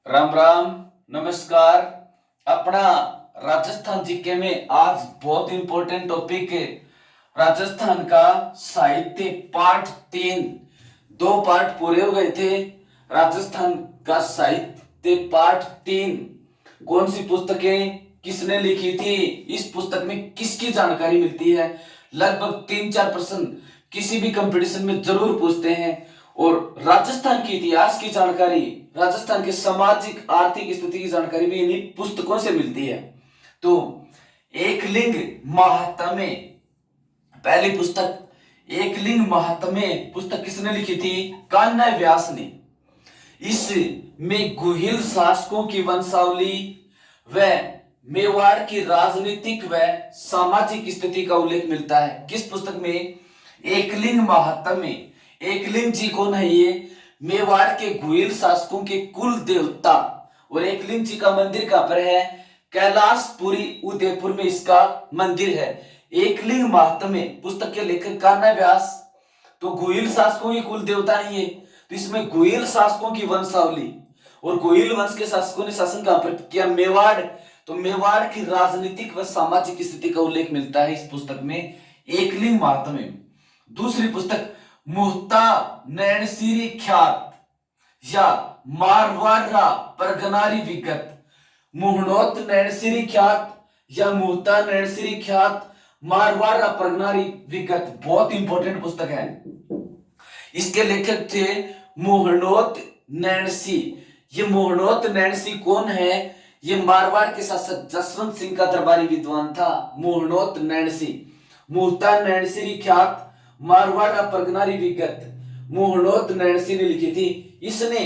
राम राम। नमस्कार। अपना राजस्थान जीके में आज बहुत इंपॉर्टेंट टॉपिक है राजस्थान का साहित्य पार्ट 3। 2 पार्ट पूरे हो गए थे। राजस्थान का साहित्य पार्ट 3 कौन सी पुस्तकें किसने लिखी थी, इस पुस्तक में किसकी जानकारी मिलती है। लगभग 3-4 प्रश्न किसी भी कंपटीशन में जरूर पूछते हैं। और राजस्थान के इतिहास की जानकारी, राजस्थान के सामाजिक आर्थिक स्थिति की जानकारी भी इन्हीं पुस्तकों से मिलती है। तो एकलिंग महात्म्य, पहली पुस्तक एकलिंग महात्म्य पुस्तक किसने लिखी थी? कान्हा व्यास ने। इसमें गुहिल शासकों की वंशावली व मेवाड़ की राजनीतिक व सामाजिक स्थिति का उल्लेख मिलता है। किस पुस्तक में? एकलिंग महात्म्य। एकलिंग जी कौन है? ये मेवाड़ के गुहिल शासकों के कुल देवता। और एकलिंग जी का मंदिर कहां पर है? कैलाशपुरी उदयपुर में इसका मंदिर है। एकलिंग महात्म्य पुस्तक के लेखक कान्हा व्यास। तो गुहिल शासकों के कुल देवता है ये, तो इसमें गुहिल शासकों की वंशावली और गुहिल वंश के शासकों ने शासन कहां पर किया? मेवाड़। तो मेवाड़ की राजनीतिक व सामाजिक स्थिति का उल्लेख मिलता है इस पुस्तक में, एकलिंग महात्म्य। दूसरी पुस्तक मुहता नैनसिरी ख्यात या मारवाड़ा परगनारी विगत। मुहनोत नैनसिरी ख्यात या मुहता नैनसिरी ख्यात मारवाड़ा परगनारी विगत बहुत इंपॉर्टेंट पुस्तक है। इसके लेखक थे मोहनोत नैनसी। ये मोहनोत नैनसी कौन है? ये मारवाड़ के शासक जसवंत सिंह का दरबारी विद्वान था। मोहनोत नैनसी। मुहता नैनसिरी ख्यात मारवाड़ा परगनारी विगत मोहनोत नैनसी ने लिखी थी। इसने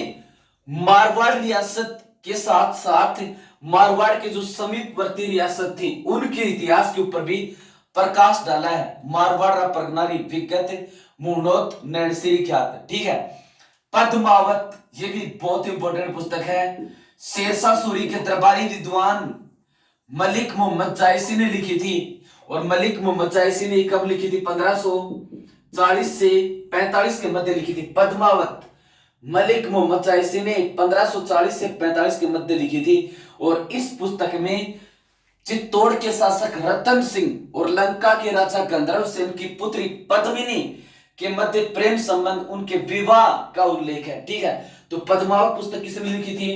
मारवाड़ रियासत के साथ साथ मारवाड़ के जो समीपवर्ती रियासत थी उनके इतिहास के ऊपर भी प्रकाश डाला है। मारवाड़ा परगनारी विगत मोहनोत नैनसिरी ख्यात। ठीक है। पद्मावत, ये भी बहुत इंपॉर्टेंट पुस्तक है। शेरशाह सूरी के दरबारी विद्वान मलिक मोहम्मद जायसी ने लिखी थी। और मलिक मोहम्मद जायसी ने कब लिखी थी? 1540 से 45 के मध्य लिखी थी पद्मावत। मलिक मोहम्मद जायसी ने 1540 से 45 के मध्य लिखी थी। और इस पुस्तक में चित्तौड़ के शासक रतन सिंह और लंका के राजा गंधर्व सेन की पुत्री पद्मिनी के मध्य प्रेम संबंध, उनके विवाह का उल्लेख है। ठीक है। तो पद्मावत पुस्तक किसने लिखी थी?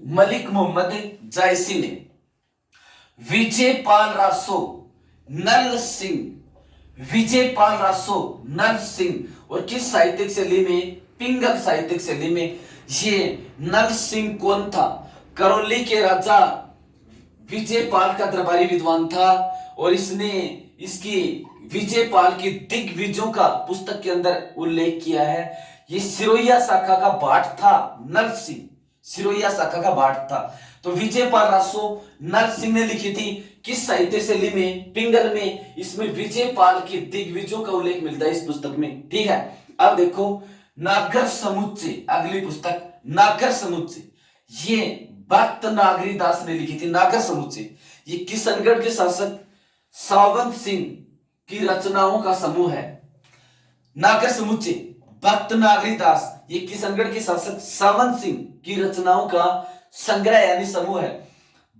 मलिक मोहम्मद जायसी ने। विजयपाल रासो नल सिंह। विजयपाल रासो नल सिंह। और किस साहित्यिक शैली में? पिंगल साहित्यिक शैली में। ये नल सिंह कौन था? करौली के राजा विजयपाल का दरबारी विद्वान था। और इसने इसकी विजयपाल की दिग्विजयों का पुस्तक के अंदर उल्लेख किया है। ये सिरोहिया शाखा का भाट था नल सिंह। सिरोहिया शाखा का भाट था। तो विजयपाल रासो नल सिंह ने लिखी थी। किस साहित्य शैली में? पिंगल में। इसमें विजयपाल के दिग्विजयों का उल्लेख मिलता है इस पुस्तक में। ठीक है। अब देखो नागर समुच्चय, अगली पुस्तक नागर समुच्चय। ये भक्त नागरी दास ने लिखी थी। नागर समुच्चय ये किशनगढ़ के शासक सावंत सिंह की रचनाओं का समूह है। नागर समुच्चय भक्त नागरी दास, ये किशनगढ़ के शासक सावंत सिंह की रचनाओं का संग्रह यानी समूह है।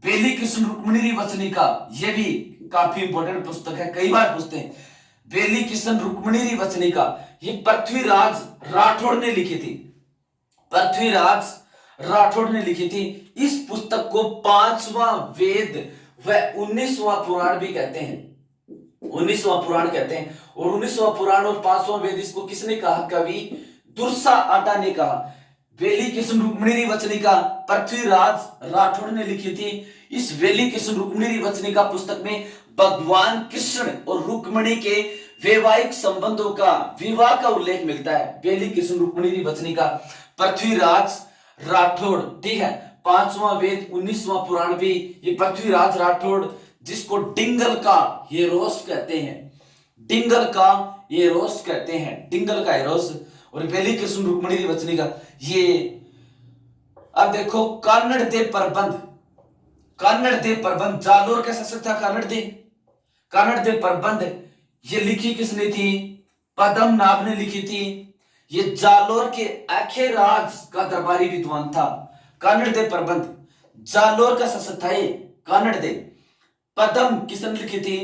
बेली कृष्ण रुक्मिणी वचनिका, ये भी काफी इंपॉर्टेंट पुस्तक है, कई बार पूछते हैं। बेली कृष्ण रुक्मिणी वचनिका ये पृथ्वीराज राठौड़ ने लिखी थी। पृथ्वीराज राठौड़ ने लिखी थी। इस पुस्तक को 5वां वेद व 19वां पुराण भी कहते हैं। 19वां पुराण कहते हैं। और 19वां पुराण और 5वां वेद इसको किसने कहा? कवि दुर्सा आटा ने कहा। वेली कृष्ण रुक्मिणी वचनिका पृथ्वीराज राठौड़ ने लिखी थी। इस वेली कृष्ण रुक्मिणी वचनिका पुस्तक में भगवान कृष्ण और रुक्मिणी के वैवाहिक संबंधों का, विवाह का उल्लेख मिलता है। वेली कृष्ण रुक्मिणी वचनिका पृथ्वीराज राठौड़। ठीक है। 5वां वेद 19वां पुराण भी ये पृथ्वीराज राठौड़, जिसको डिंगल का हेरोस कहते हैं। डिंगल का हेरोस कहते हैं। डिंगल का हेरोस। और वेली कृष्ण रुक्मिणी वचनिका ये। अब देखो कान्नड़ दे प्रबंध। कान्नड़ दे प्रबंध जालोर का शासक था कान्नड़ दे। कान्नड़ दे प्रबंध ये लिखी किसने थी? पद्मनाभ ने लिखी थी। ये जालोर के अखेराज का दरबारी विद्वान था। कानड़ दे प्रबंध, जालोर का शासक था ये कानड़ दे। पद्म किसने लिखी थी?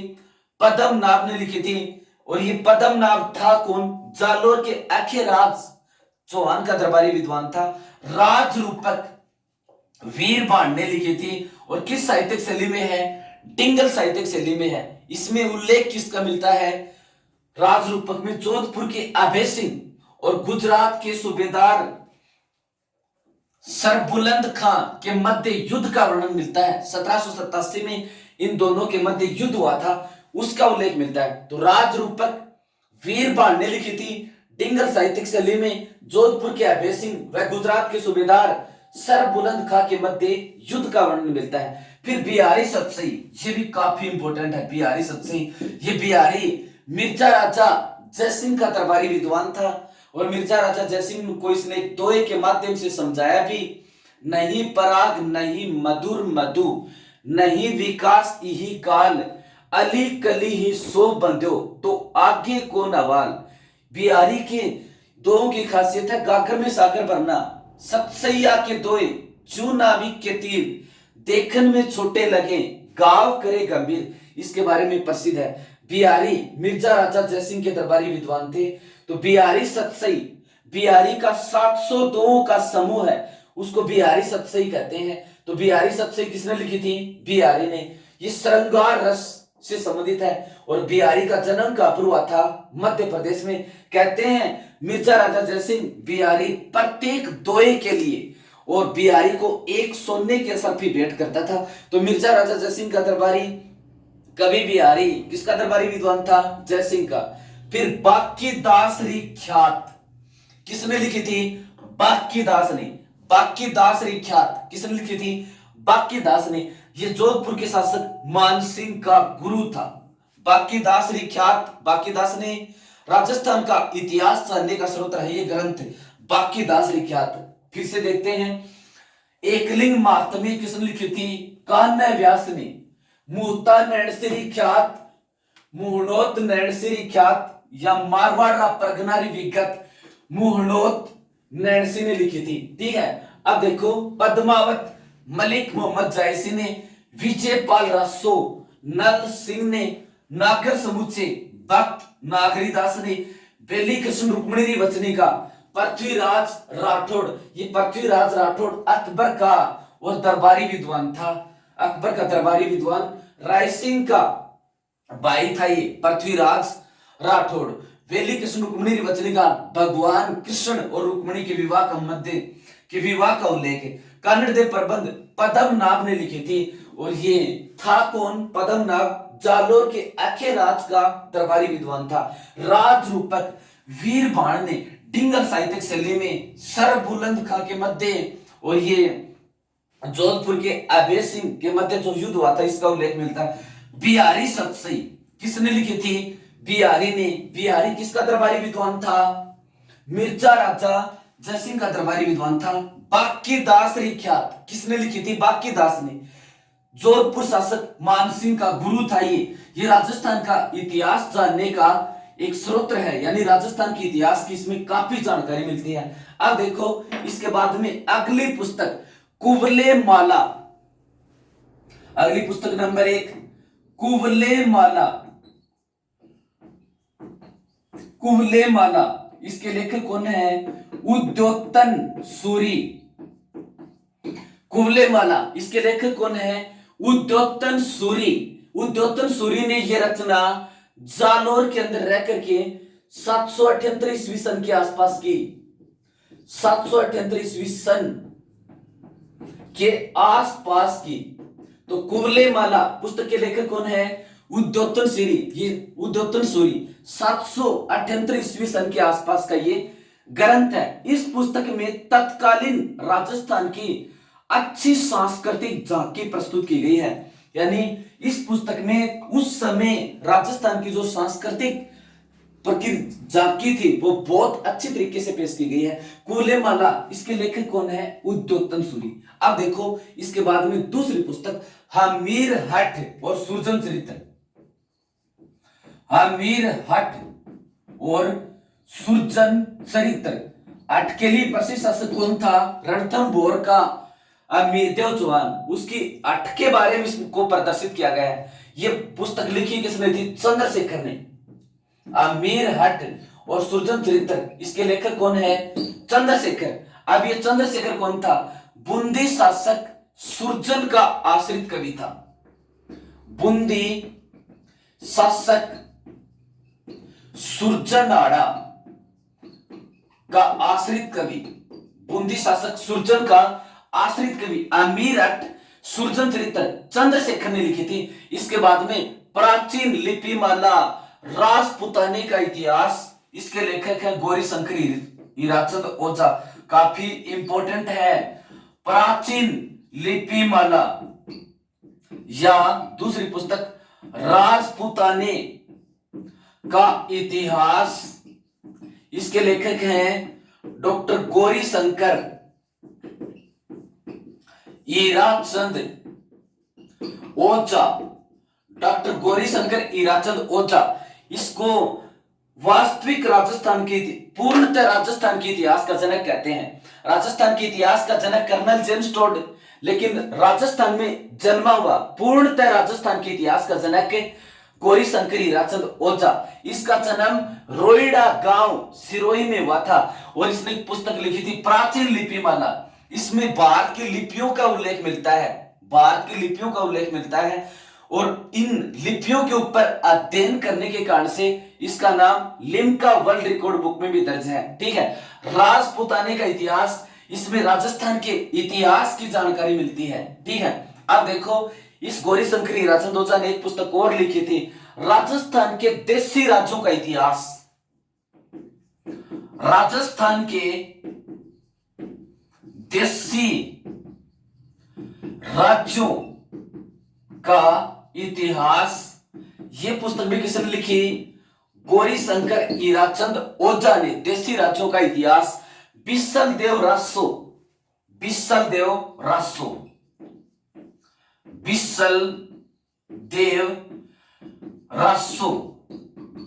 पद्मनाभ ने लिखी थी। और ये पद्मनाभ था कौन? जालोर के अखेराज चौहान का दरबारी विद्वान था। राज रूपक वीरबाण ने लिखी थी। और किस साहित्यिक शैली में है? डिंगल साहित्यिक शैली में है। इसमें उल्लेख किसका मिलता है? राज रूपक में जोधपुर के अभय सिंह और गुजरात के सूबेदार सरबुलंद खां के मध्य युद्ध का वर्णन मिलता है। 1787 में इन दोनों के मध्य युद्ध हुआ था, उसका उल्लेख मिलता है। तो राज रूपक वीरबाण ने लिखी थी। डिंगल साहित्यिक शैली में जोधपुर के अभय सिंह व गुजरात के सूबेदार सरबुलंद खां के मध्य युद्ध का वर्णन मिलता है। फिर बिहारी सतसई, ये भी काफी इंपॉर्टेंट है। बिहारी सतसई, ये बिहारी मिर्जा राजा जयसिंह का दरबारी विद्वान था। और मिर्जा राजा जयसिंह को इसने दोहे के माध्यम से समझाया भी। नहीं पराग नहीं मधुर मधु, नहीं विकास यही काल, अली कली ही सो बंध्यो तो आगे को नवाल। बिहारी के दोहों की खासियत है गागर में सागर भरना। सतसैया के दोहे चू नाविक के तीर, देखन में छोटे लगे गाव करे गंभीर, इसके बारे में प्रसिद्ध है। बिहारी मिर्जा राजा जयसिंह के दरबारी विद्वान थे। तो बिहारी सतसई, बिहारी का 700 दोहों का समूह है, उसको बिहारी सतसई कहते हैं। तो बिहारी सतसई किसने लिखी थी? बिहारी ने। ये श्रृंगार रस से संबंधित है। और बिहारी का जन्म कहां पर हुआ था? मध्य प्रदेश में। कहते हैं मिर्जा राजा जयसिंह बिहारी प्रत्येक दोहे के लिए और बिहारी को एक सोने के सर्प भी भेंट करता था। तो मिर्जा राजा जयसिंह का दरबारी कवि बिहारी किसका दरबारी विद्वान था? जयसिंह का। फिर बाकी दासरी ख्यात किसने लिखी थी? बाकी दास ने। बाकी दासरी ख्यात किसने लिखी थी? बाकी दास ने। ये जोधपुर के शासक मानसिंह का गुरु था। बाकी दासरी ख्यात बाकी दास ने। राजस्थान का इतिहास जानने का स्रोत है ये ग्रंथ बाकी दासरी ख्यात। फिर से देखते हैं। एकलिंग महात्म्य किसने लिखी थी? कान्ह व्यास ने। मुहता नैणसिरी ख्यात, मुहनोत नैणसिरी ख्यात या मारवाड़ प्रगनारी विगत मुहनोत नैणसी ने लिखी थी। ठीक है। अब देखो पद्मावत मलिक मोहम्मद जायसी ने, विजय पाल रासो, नल सिंह ने, नागर समुच्चय भक्त नागरीदास ने, बेली कृष्ण रुक्मिणी वचनी का, पृथ्वीराज राठौड़, ये पृथ्वीराज राठौड़ अकबर का और दरबारी विद्वान था। अकबर का दरबारी विद्वान राय सिंह का भाई था ये पृथ्वीराज राठौड़। वेली कृष्ण रुक्मिणी वचनी का भगवान कृष्ण और रुक्मिणी के विवाह का मध्य के विवाह का उल्लेख है। कन्नड़ दे प्रबंध पद्मनाभ ने लिखी थी। और ये था कौन? पद्मनाभ जालोर के अखेराज का दरबारी विद्वान था। राज रूपक वीरबाण ने डिंगल साहित्यिक शैली में सरबुलंद खां के मध्य और ये जोधपुर के अभय सिंह के मध्य जो युद्ध हुआ था इसका उल्लेख मिलता है। बिहारी सतसई किसने लिखी थी? बिहारी ने। बिहारी किसका दरबारी विद्वान था? मिर्जा राजा जयसिंह का दरबारी विद्वान था। बाकी दासरी ख्यात किसने लिखी थी? बाकी दास ने। जोधपुर शासक मानसिंह का गुरु था ये राजस्थान का इतिहास जानने का एक स्रोत है, यानी राजस्थान के इतिहास की इसमें काफी जानकारी मिलती है। अब देखो इसके बाद में अगली पुस्तक कुवले माला, अगली पुस्तक नंबर 1 कुवले माला। कुवले माला इसके लेखक कौन है? उद्योतन सूरी। कुवले माला इसके लेखक कौन है? उद्योतन सूरी। उद्योतन सूरी ने यह रचना जालोर के अंदर रह करके 778 ईस्वी सन के आसपास की। 778 ईस्वी सन के आसपास की। तो कुवले माला पुस्तक के लेखक कौन है? उद्योतन सूरी। ये उद्योतन सूरी 778 ईस्वी सन के आसपास का ये ग्रंथ है। इस पुस्तक में तत्कालीन राजस्थान की अच्छी सांस्कृतिक झांकी प्रस्तुत की गई है। यानी इस पुस्तक में उस समय राजस्थान की जो सांस्कृतिक झांकी थी वो बहुत अच्छी तरीके से पेश की गई है। कुवले माला इसके लेखक कौन है? उद्योतन सूरी। अब देखो इसके बाद में दूसरी पुस्तक हमीर हठ और सुरजन चरित्र। हमीर हठ और सुरजन चरित्र। अटकेली प्रसिद्ध शासक कौन था? रणथंभौर का मीरदेव चौहान, उसकी अठ के बारे में इसको प्रदर्शित किया गया है। ये पुस्तक लिखी किसने थी? चंद्रशेखर ने। अमीर हट और सुरजन चरित्र, इसके लेखक कौन है? चंद्रशेखर। अब ये चंद्रशेखर कौन था? बूंदी शासक सुरजन का आश्रित कवि था। बूंदी शासक सुरजन आड़ा का आश्रित कवि, बूंदी शासक सुरजन का आश्रित कवि अमीर हट सुरजन चरित्र चंद्रशेखर ने लिखी थी। इसके बाद में प्राचीन लिपिमाला राजपुताने का इतिहास, इसके लेखक है गौरीशंकर हीराचंद ओझा। काफी इंपॉर्टेंट है। प्राचीन लिपिमाला या दूसरी पुस्तक राजपुताने का इतिहास, इसके लेखक हैं डॉक्टर गौरीशंकर हीराचंद ओझा। डॉक्टर गौरीशंकर हीराचंद ओझा इसको वास्तविक राजस्थान की, पूर्णतः राजस्थान के इतिहास का जनक कहते हैं। राजस्थान के इतिहास का जनक कर्नल जेम्स टोड, लेकिन राजस्थान में जन्मा हुआ पूर्णतः राजस्थान के इतिहास का जनक गौरीशंकर हीराचंद ओझा। इसका जन्म रोइडा गांव सिरोही में हुआ था और इसने एक पुस्तक लिखी थी प्राचीन लिपिमाला। इसमें भारत की लिपियों का उल्लेख मिलता है, भारत की लिपियों का उल्लेख मिलता है और इन लिपियों के ऊपर अध्ययन करने के कारण से इसका नाम लिम्का वर्ल्ड रिकॉर्ड बुक में भी दर्ज है। ठीक है। राजपुताने का इतिहास, इसमें राजस्थान के इतिहास की जानकारी मिलती है। ठीक है। अब देखो, इस गौरीशंकर हीराचंद ओझा ने एक पुस्तक और लिखी थी, राजस्थान के देशी राज्यों का इतिहास। राजस्थान के देशी राज्यों का इतिहास, ये पुस्तक भी किसने लिखी? गौरीशंकर हीराचंद ओझा ने। देशी राज्यों का इतिहास बिसल देव रासो, बिसल देव रासो, बिसल देव रासो,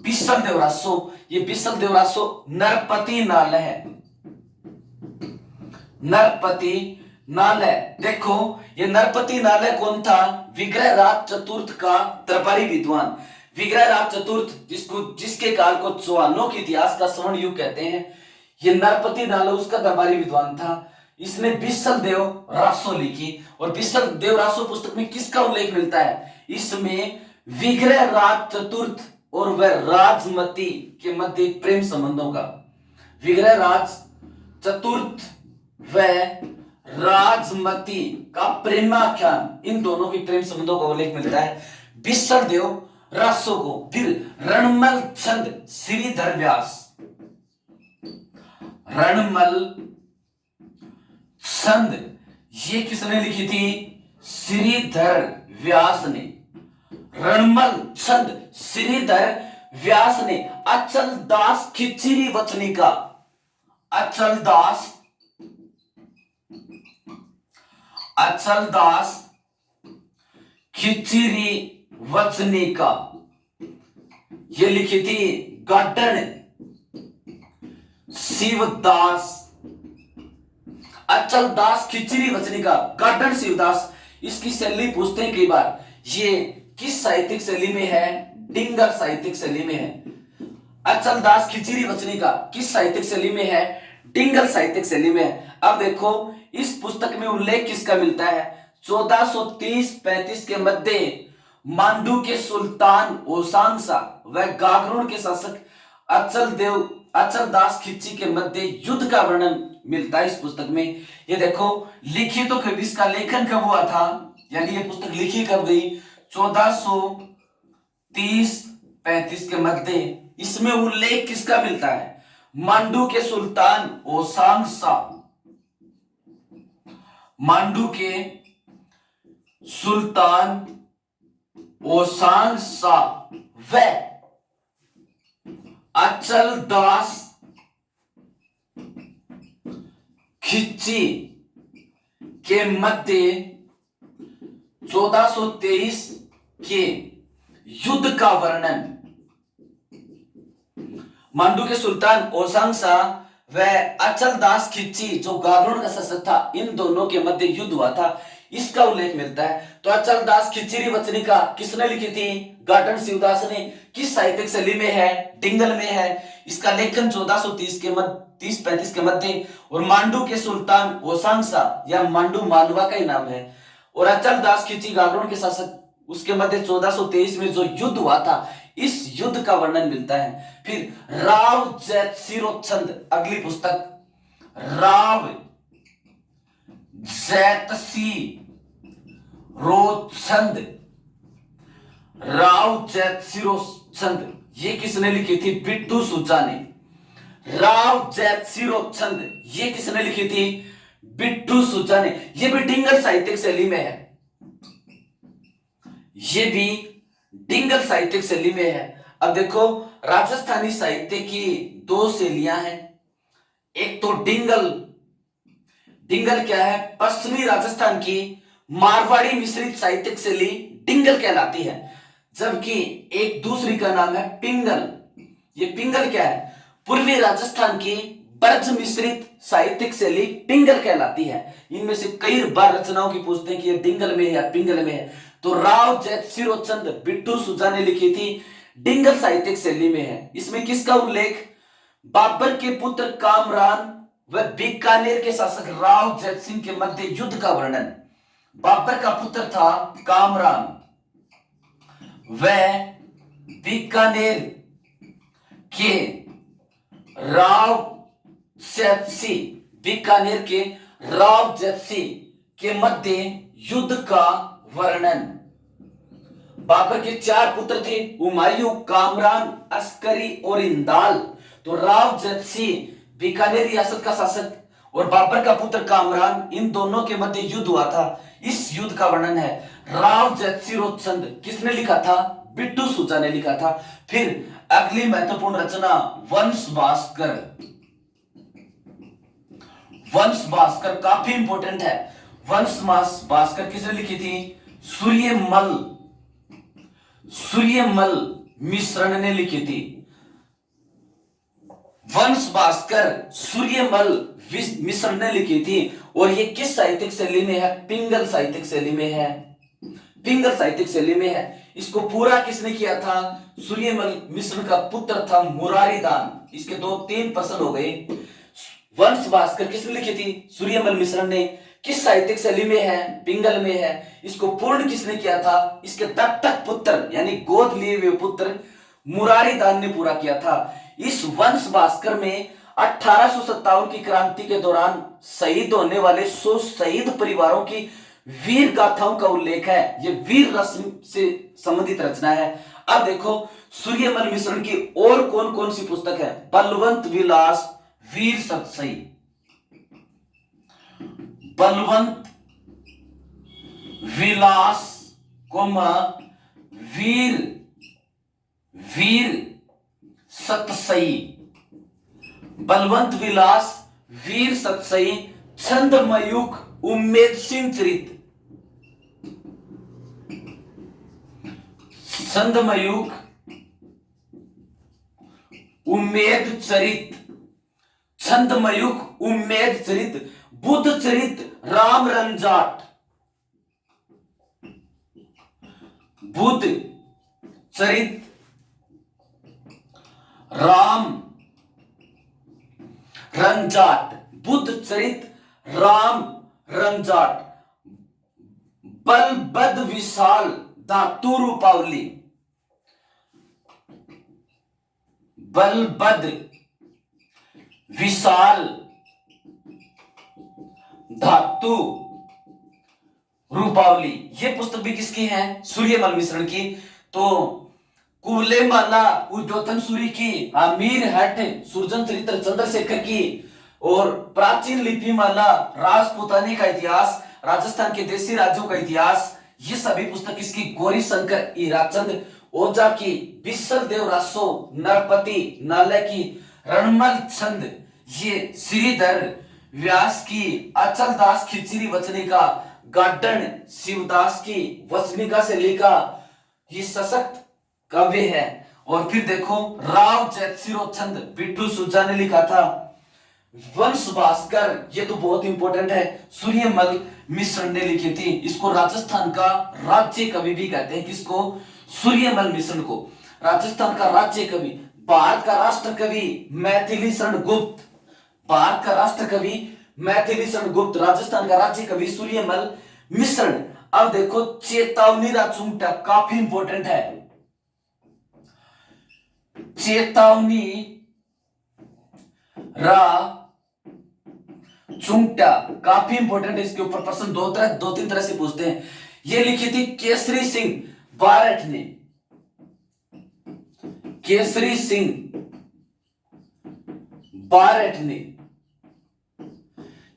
बिसल देव रासो। ये बिसल देव रासो नरपति नाल है, नरपति नाल है। देखो, ये नरपति नाल है कौन था? विग्रह राज चतुर्थ का दरबारी विद्वान। विग्रह राज चतुर्थ, जिसके काल को चौहानों के इतिहास का स्वर्ण युग कहते हैं, ये नरपति नाल उसका दरबारी विद्वान था। इसने बिसल देव रासो लिखी और बिसल देव रासो पुस्तक में किसका उल्लेख मिलता है? इसमें विग्रह राज चतुर्थ और वह राजमती के मध्य प्रेम संबंधों का, विग्रह राज चतुर्थ व राजमती का प्रेमाख्यान, इन दोनों की प्रेम संबंधों का उल्लेख मिलता है बिसल देव रासो को। फिर रणमल छंद श्रीधर व्यास, रणमल छंद ये किसने लिखी थी? श्रीधर व्यास ने। रणमल छंद श्रीधर व्यास ने। अचल दास खिचरी वचनी का, अचल दास, अचल दास खिचरी वचनी का, ये लिखी थी गार्डन शिवदास। अचल दास खिचरी वचनी का, गार्डन शिवदास। इसकी शैली पूछते हैं कई बार, ये किस साहित्यिक शैली में है? डिंगर साहित्यिक शैली में है। अचल दास खिचरी वचनी का किस साहित्यिक शैली में है? डिंगर साहित्यिक शैली में है। अब देखो, इस पुस्तक में उल्लेख किसका मिलता है? 1430-35 के मध्य मांडू के सुल्तान ओसांगसा व गागरोन के शासक अचल दास खिची के मध्य युद्ध का वर्णन मिलता है इस पुस्तक में। ये देखो, लिखी तो कब, इसका लेखन कब हुआ था, यानी ये पुस्तक लिखी कब गई? 1430-35 के मध्य। इसमें उल्लेख किसका मिलता है? मांडू के सुल्तान ओसांगसा, मांडू के सुल्तान ओसांगसा व अचल दास खिची के मध्य 1423 के युद्ध का वर्णन। मांडू के सुल्तान ओसांगसा वह अचल दास खिच्ची जो गागरोन का शासक था, इन दोनों के मध्य युद्ध हुआ था, इसका उल्लेख मिलता है। तो अचल दास खिच्ची वचनिका किसने लिखी थी? गार्डन शिवदास ने। किस साहित्यिक शैली में है? डिंगल में है। इसका लेखन 1430 के मध्य 30-35 के मध्य, और मांडू के सुल्तान होसांगसा या मांडू मालवा का ही नाम है। और अचल दास खिच्ची गागरोन के शासक, उसके मध्य 1423 में जो युद्ध हुआ था, इस युद्ध का वर्णन मिलता है। फिर राव जैतसिरोचंद, अगली पुस्तक राव जैतसिरोचंद, राव जैतसिरोचंद, ये किसने लिखी थी? बिट्टू सुचा ने। राव जैतसिरोचंद, ये किसने लिखी थी? बिट्टू सुचा ने। ये भी डिंगल साहित्यिक शैली में है, ये भी डिंगल साहित्यिक शैली में है। अब देखो, राजस्थानी साहित्य की दो शैलियां हैं। एक तो डिंगल, डिंगल क्या है? पश्चिमी राजस्थान की मारवाड़ी मिश्रित साहित्यिक शैली डिंगल कहलाती है। जबकि एक दूसरी का नाम है पिंगल। ये पिंगल क्या है? पूर्वी राजस्थान की ब्रज मिश्रित साहित्यिक शैली पिंगल कहलाती है। इनमें से कई बार रचनाओं की पूछते हैं कि ये डिंगल में है या पिंगल में है। तो राव जैतसिरोचंद बिट्टू सुजा ने लिखी थी, डिंगल साहित्यिक शैली में है। इसमें किसका उल्लेख? बाबर के पुत्र कामरान व बीकानेर के शासक राव जैत सिंह के मध्य युद्ध का वर्णन। बाबर का पुत्र था कामरान, वह बीकानेर के राव जैतसी, बीकानेर के राव जैतसी के मध्य युद्ध का वर्णन। बाबर के 4 पुत्र थे, हुमायूं, कामरान, अस्करी और इंदाल। तो राव जैतसी बीकानेर रियासत का शासक और बाबर का पुत्र कामरान, इन दोनों के मध्य युद्ध हुआ था। इस युद्ध का वर्णन है। राव जैतसिरोचंद किसने लिखा था? बिट्टू सुजा ने लिखा था। फिर अगली महत्वपूर्ण रचना वंश भास्कर। वंश भास्कर काफी इंपॉर्टेंट है। वंश भास्कर किसने लिखी थी? सूर्यमल, सूर्यमल मिश्रण ने लिखी थी। वंश भास्कर सूर्यमल मिश्र ने लिखी थी। और ये किस साहित्यिक शैली में है? पिंगल साहित्यिक शैली में है। पिंगल साहित्यिक शैली में है। इसको पूरा किसने किया था? सूर्यमल मिश्र का पुत्र था मुरारीदान। इसके 2-3 प्रश्न हो गए। वंश भास्कर किसने लिखी थी? सूर्यमल मिश्र ने। किस साहित्यिक शैली में है? पिंगल में है। इसको पूर्ण किसने किया था? इसके दत्तक पुत्र यानी गोद लिए हुए पुत्र मुरारीदान ने पूरा किया था। इस वंश भास्कर में 1857 की क्रांति के दौरान शहीद होने वाले 100 शहीद परिवारों की वीर गाथाओं का उल्लेख है। यह वीर रस्म से संबंधित रचना है। अब देखो, सूर्यमल मिश्रण की और कौन कौन सी पुस्तक है? बलवंत विलास वीर सतसई, बलवंत विलास कोमा वीर वीर सतसई, बलवंत विलास वीर सतसई, छंदमयुग उम्मेद सिंह चरित, छंदमयुग उम्मेद चरित, छंदमयुग उम्मेद चरित, बुद्ध चरित राम रंजाट, बुद्ध चरित राम रंजाट, बुद्ध चरित राम रंजाट, बलबद विशाल धातु रूपावली, बलबद विशाल धातु रूपावली। ये पुस्तक भी किसकी है? सूर्यमल मिश्रण की। तो कुवले माला उद्योतन सूरी की, आमीर हट सुरजन चरित्र चंद्रशेखर की, और प्राचीन लिपि माला राजपूतानी का इतिहास, राजस्थान के देशी राज्यों का इतिहास, ये सभी पुस्तक इसकी गौरी शंकर हीराचंद ओझा की, बिसल देव रासो नरपति नाले की, रणमल छंद, ये श्रीधर व्यास की, अचल दास खिचड़ी वचनिका, गार्डन शिवदास की वचनिका से लिखा ये सशक्त काव्य है। और फिर देखो, राव जैतसिरोचंद बिट्टू सुजा ने लिखा था वंश भास्कर, ये तो बहुत इंपॉर्टेंट है, सूर्यमल मिश्रण ने लिखी थी। इसको राजस्थान का राज्य कवि भी कहते हैं। किसको? सूर्यमल मिश्रण को राजस्थान का राज्य कवि। भारत का राष्ट्र कवि मैथिली शरण गुप्त, भारत का राष्ट्र कवि मैथिली शरण गुप्त, राजस्थान का राज्य कवि सूर्यमल मिश्रण। अब देखो चेतावनी रा चुंगटा, काफी इंपॉर्टेंट है। चेतावनी रा चुंगटा काफी इंपॉर्टेंट है। इसके ऊपर प्रश्न दो तीन तरह से पूछते हैं। ये लिखी थी केसरी सिंह बारठ ने, केसरी सिंह बारठ ने,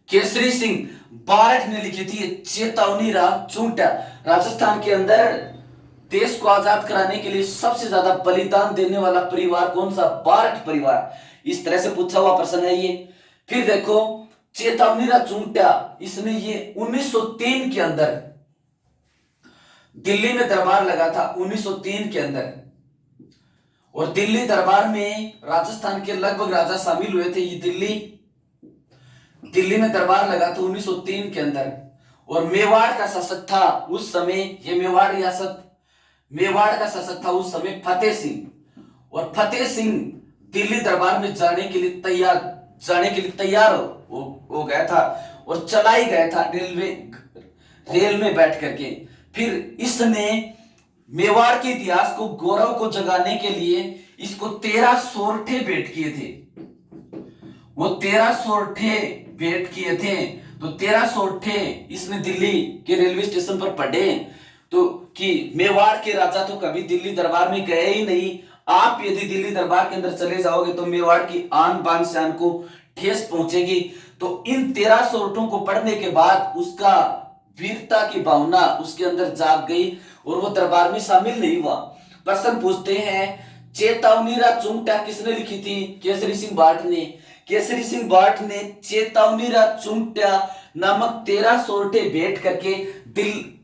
केसरी सिंह बारठ ने लिखी थी चेतावनी रा चुंगटा। राजस्थान के अंदर देश को आजाद कराने के लिए सबसे ज्यादा बलिदान देने वाला परिवार कौन सा? बारठ परिवार। इस तरह से पूछा हुआ प्रश्न है ये। फिर देखो चेतावनी रा चुंगटा, इसने ये 1903 के अंदर दिल्ली में दरबार लगा था, 1903 के अंदर। और दिल्ली दरबार में राजस्थान के लगभग राजा शामिल हुए थे। ये दिल्ली में दरबार लगा था 1903 के अंदर। और मेवाड़ का शासक था उस समय, ये मेवाड़ रियासत, मेवाड़ का शासक था उस समय फतेह सिंह। और फतेह सिंह दिल्ली दरबार में जाने के लिए तैयार हो गया था और चला ही गया था रेल में बैठ करके। फिर इसने मेवाड़ के इतिहास को, गौरव को जगाने के लिए इसको 13 सोरठे भेंट किए थे। वो 13 सोरठे भेंट किए थे। तो 13 सोरठे इसने दिल्ली के रेलवे स्टेशन पर पढ़े। तो कि मेवाड़ के राजा तो कभी दिल्ली दरबार में गए ही नहीं, आप यदि दिल्ली दरबार के अंदर चले जाओगे तो मेवाड़ की आन बान शान को ठेस पहुंचेगी। तो इन 13 सोरठों को पढ़ने के बाद उसका वीरता की भावना उसके अंदर जाग गई और वो दरबार में शामिल नहीं हुआ। प्रश्न पूछते हैं चेतावनी रा चुंगटा किसने लिखी थी? केसरी सिंह बाठ ने। केसरी सिंह बाठ ने चेतावनी रा चुंगटा नामक 13 सोरठे भेंट करके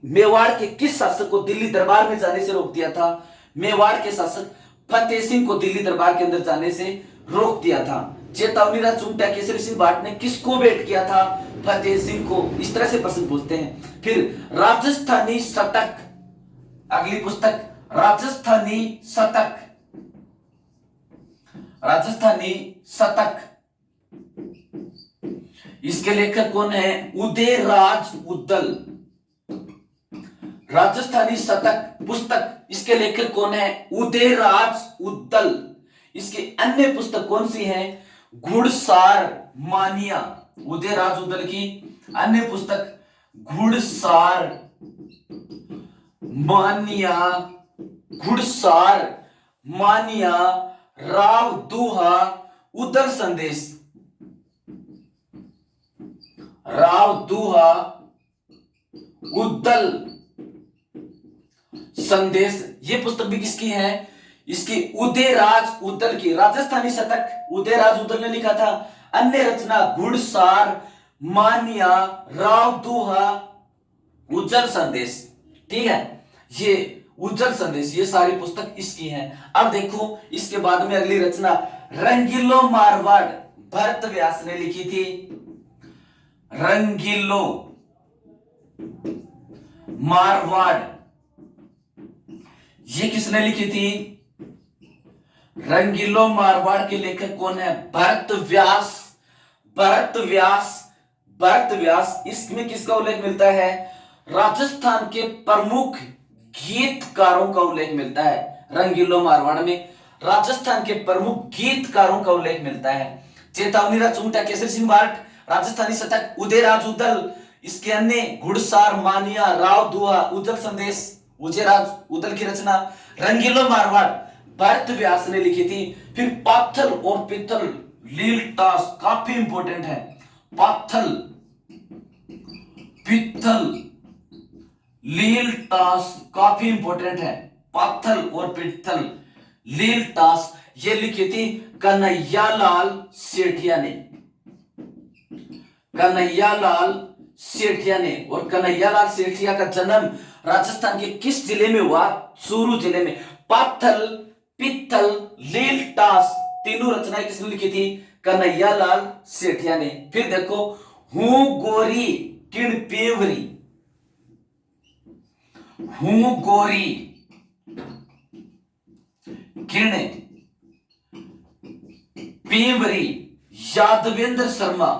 मेवाड़ के किस शासक को दिल्ली दरबार में जाने से रोक दिया था? मेवाड़ के शासक फतेह सिंह को दिल्ली दरबार के अंदर जाने से रोक दिया था। चेतावनी रा चुंगटा केसरी सिंह बाठ ने किसको भेंट किया था? फतेह सिंह को। इस तरह से प्रश्न पूछते हैं। फिर राजस्थानी शतक, अगली पुस्तक राजस्थानी शतक, राजस्थानी शतक, इसके लेखक कौन है? उदयराज उद्दल। राजस्थानी शतक पुस्तक, इसके लेखक कौन है? उदयराज उद्दल। इसकी अन्य पुस्तक कौन सी है? घुड़सार मानिया। उदयराज उद्दल की अन्य पुस्तक घुड़सार मानिया, घुड़सार मानिया, राव दुहा, उद्दल संदेश, राव दुहा, उद्दल संदेश। ये पुस्तक भी किसकी है? इसकी उदयराज उद्दल की। राजस्थानी शतक उदयराज उद्दल ने लिखा था। अन्य रचना घुड़सार मानिया, राव दुहा, उज्जवल संदेश। ठीक है, ये उज्जवल संदेश, ये सारी पुस्तक इसकी है। अब देखो इसके बाद में अगली रचना रंगीलो मारवाड़, भरत व्यास ने लिखी थी। रंगीलो मारवाड़, ये किसने लिखी थी? रंगीलो मारवाड़ के लेखक कौन है? भरत व्यास। भरत व्यास, भरत व्यास। इसमें किसका उल्लेख मिलता है? राजस्थान के प्रमुख गीतकारों का उल्लेख मिलता है। रंगीलो मारवाड़ में राजस्थान के प्रमुख गीतकारों का उल्लेख मिलता है। चेतावनी रा चुंगटा केसरी सिंह बाठ, राजस्थानी शतक उदयराज उद्दल, इसके अन्य घुड़सार मानिया, राव दुआ, उज्जवल संदेश, उदयराज उद्दल की रचना। रंगीलो मारवाड़ भरत व्यास ने लिखी थी। फिर पाथल और पित्तल लील टास, काफी इंपॉर्टेंट है। पाथल पित्तल लील टास काफी इंपॉर्टेंट है। पाथल और पित्तल लील टास, ये लिखी थी कन्हैयालाल सेठिया ने। कन्हैयालाल सेठिया ने। और कन्हैयालाल सेठिया का जन्म राजस्थान के किस जिले में हुआ? चूरू जिले में। पाथल, पित्तल, लील टास, तीनों रचनाएं किसने लिखी थी? कन्हैयालाल सेठिया ने। फिर देखो, हूं गोरी किण पेवरी, हूं गोरी किण पेवरी यादवेंद्र शर्मा,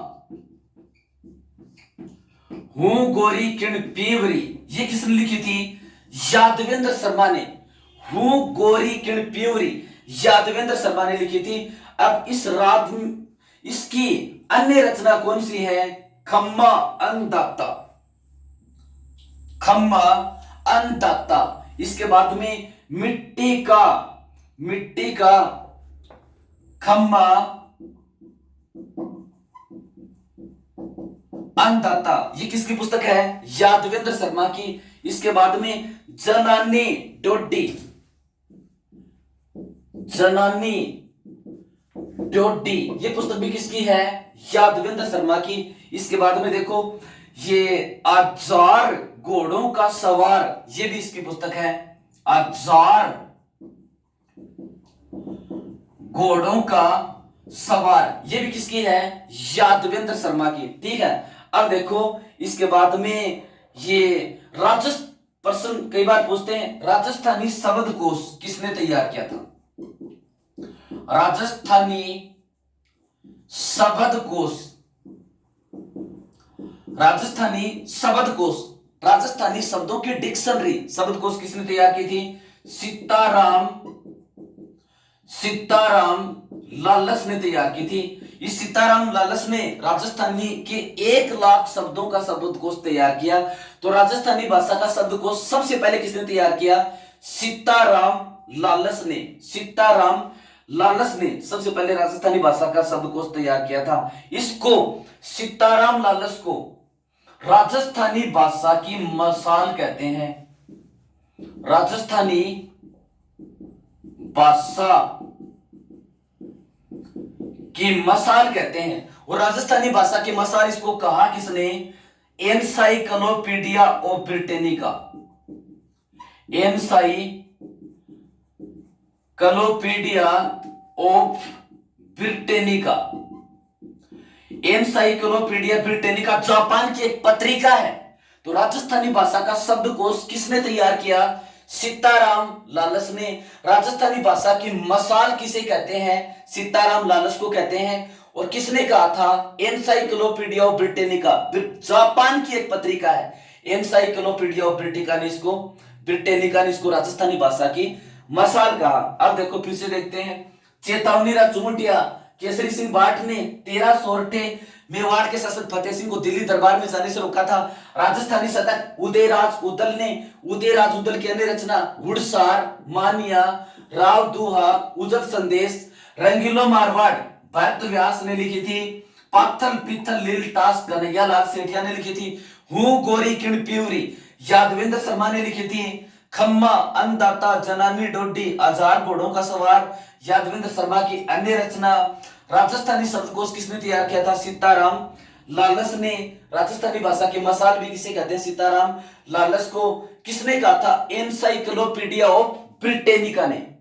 हूं गोरी किण पेवरी, ये किसने लिखी थी? यादवेंद्र शर्मा ने। हूं गोरी किण पेवरी यादवेंद्र शर्मा ने लिखी थी। अब इस राग, इसकी अन्य रचना कौन सी है? खम्मा अन्नदाता, खम्मा अन्नदाता। इसके बाद में मिट्टी का खम्मा अन्नदाता, ये किसकी पुस्तक है? यादवेंद्र शर्मा की। इसके बाद में जनानी डोडी, जनानी डोडी, ये पुस्तक भी किसकी है? यादवेंद्र शर्मा की। इसके बाद में देखो, ये आजार घोड़ों का सवार, ये भी इसकी पुस्तक है। आजार घोड़ों का सवार, ये भी किसकी है? यादवेंद्र शर्मा की। ठीक है। अब देखो, इसके बाद में ये राजस्थान, प्रश्न कई बार पूछते हैं, राजस्थानी शब्दकोश किसने तैयार किया था? राजस्थानी शब्दकोश, राजस्थानी शब्दकोश, राजस्थानी शब्दों की डिक्शनरी, शब्दकोश किसने तैयार की थी? सीताराम लालस ने तैयार की थी। इस सीताराम लालस ने राजस्थानी के 1,00,000 शब्दों का शब्दकोश तैयार किया। तो राजस्थानी भाषा का शब्दकोश सबसे पहले किसने तैयार किया? सीताराम लालस ने। सीताराम लालस ने सबसे पहले राजस्थानी भाषा का शब्दकोश तैयार किया था। इसको, सीताराम लालस को राजस्थानी भाषा की मसाल कहते हैं। राजस्थानी भाषा की मसाल कहते हैं। और राजस्थानी भाषा की मसाल इसको कहा किसने? Encyclopedia of Britannica, encyclopedia of Britannica. Encyclopedia Britannica Japan की एक पत्रिका है। तो राजस्थानी भाषा का शब्दकोश किसने तैयार किया? सीताराम लालस ने। राजस्थानी भाषा की मसाल किसे कहते हैं? सीताराम लालस को कहते हैं। और किसने कहा था? एनसाइक्लोपीडिया ऑफ ब्रिटेनिका, जापान की एक पत्रिका है। एनसाइक्लोपीडिया ऑफ ब्रिटेनिका ने इसको राजस्थानी भाषा की मसाल कहा। अब देखो, फिर से देखते हैं। चेतावनी चुमुटिया, केसरी सिंह बाट ने 13 सोरठे मेवाड़ के शासक फतेह सिंह को दिल्ली दरबार में जाने से रोका था। राजस्थानी शतक उदयराज उदल की अन्य रचना घुड़सार, मानिया, राव दुहा, उजल संदेश, रंगीलो मारवाड़ भरत व्यास ने लिखी थी। पाथल पीथल लील टास कन्हैयालाल सेठिया ने लिखी थी। हूं गोरी किण प्यूरी यादवेंद्र शर्मा ने लिखी थी। खम्मा अन्नदाता, जनानी डोडी, आजार घोड़ों का सवार यादवेंद्र शर्मा की अन्य रचना। राजस्थानी शब्दकोश किसने तैयार किया था? सीताराम लालस ने। राजस्थानी भाषा की मसाल भी किसे कहते हैं? सीताराम लालस को। किसने कहा था? एनसाइक्लोपीडिया ऑफ ब्रिटेनिका ने।